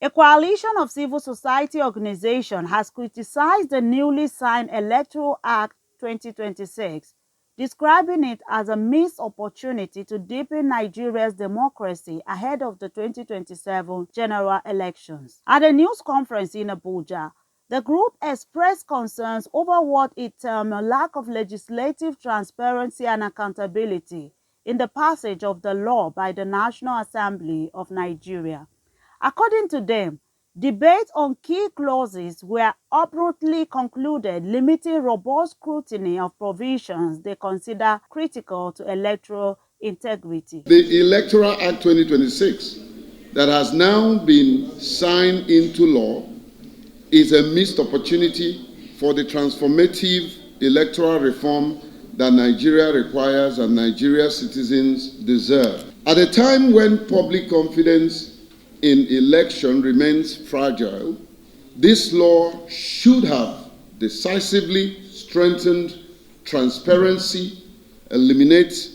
A coalition of civil society organizations has criticized the newly signed Electoral Act 2026, describing it as a missed opportunity to deepen Nigeria's democracy ahead of the 2027 general elections. At a news conference in Abuja, the group expressed concerns over what it termed a lack of legislative transparency and accountability in the passage of the law by the National Assembly of Nigeria. According to them, debates on key clauses were abruptly concluded, limiting robust scrutiny of provisions they consider critical to electoral integrity. The Electoral Act 2026 that has now been signed into law is a missed opportunity for the transformative electoral reform that Nigeria requires and Nigeria's citizens deserve. At a time when public confidence in election remains fragile, this law should have decisively strengthened transparency, eliminate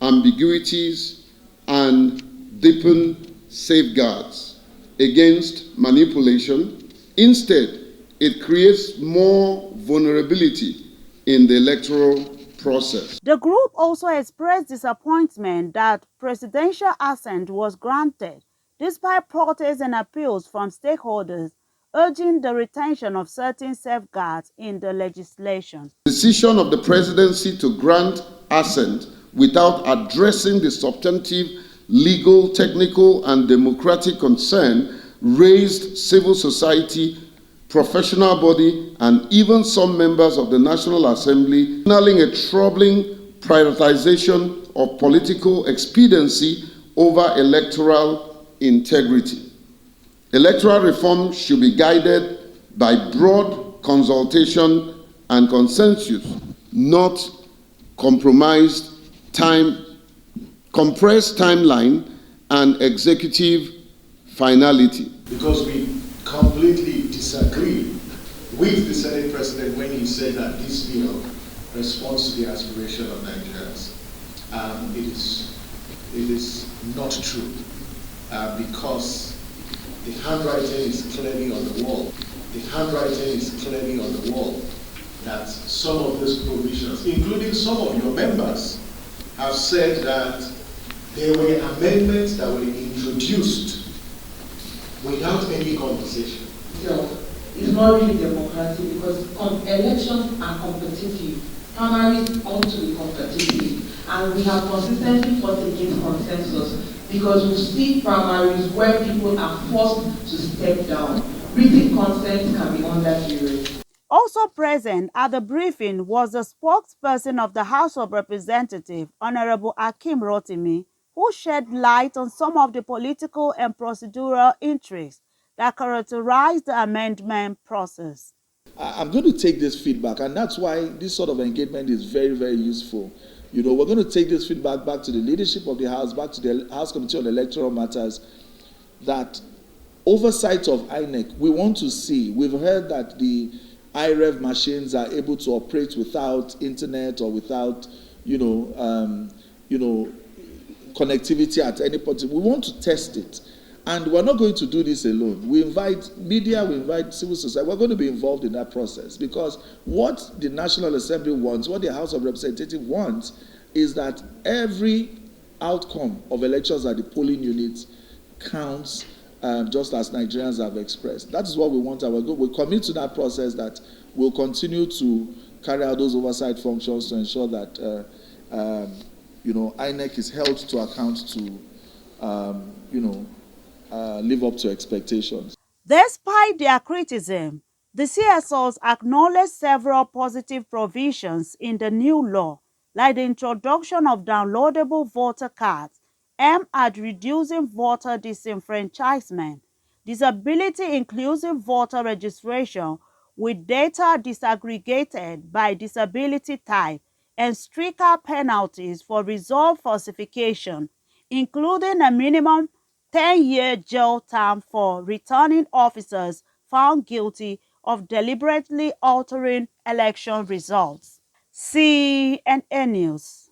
ambiguities, and deepen safeguards against manipulation. Instead, it creates more vulnerability in the electoral process. The group also expressed disappointment that presidential assent was granted despite protests and appeals from stakeholders urging the retention of certain safeguards in the legislation. The decision of the presidency to grant assent without addressing the substantive legal, technical, and democratic concern raised civil society, professional body, and even some members of the National Assembly, signaling a troubling prioritization of political expediency over electoral integrity. Electoral reform should be guided by broad consultation and consensus, not compressed timeline and executive finality. Because we completely disagree with the Senate President when he said that this bill responds to the aspiration of Nigerians. It is not true. Because the handwriting is clearly on the wall. The handwriting is clearly on the wall that some of these provisions, including some of your members, have said that there were amendments that were introduced without any conversation. So it's not really democratic because elections are competitive. Primaries ought to be competitive. And we have consistently fought against consensus because we see primaries where people are forced to step down. Written consent can be under duress. Also present at the briefing was the spokesperson of the House of Representatives, Honorable Akin Rotimi, who shed light on some of the political and procedural intrigues that characterized the amendment process. I'm going to take this feedback, and that's why this sort of engagement is very, very useful. You know, we're going to take this feedback back to the leadership of the House, back to the House Committee on Electoral Matters, that oversight of INEC, we want to see. We've heard that the IREV machines are able to operate without internet or without, connectivity at any point. We want to test it. And we're not going to do this alone. We invite media, we invite civil society. We're going to be involved in that process because what the National Assembly wants, what the House of Representatives wants, is that every outcome of elections at the polling units counts just as Nigerians have expressed. That is what we want. We'll commit to that process that we'll continue to carry out those oversight functions to ensure that INEC is held to account to, live up to expectations. Despite their criticism, the CSOs acknowledged several positive provisions in the new law, like the introduction of downloadable voter cards, aimed at reducing voter disenfranchisement, disability-inclusive voter registration with data disaggregated by disability type, and stricter penalties for result falsification, including a minimum 10-year jail term for returning officers found guilty of deliberately altering election results. CNN News.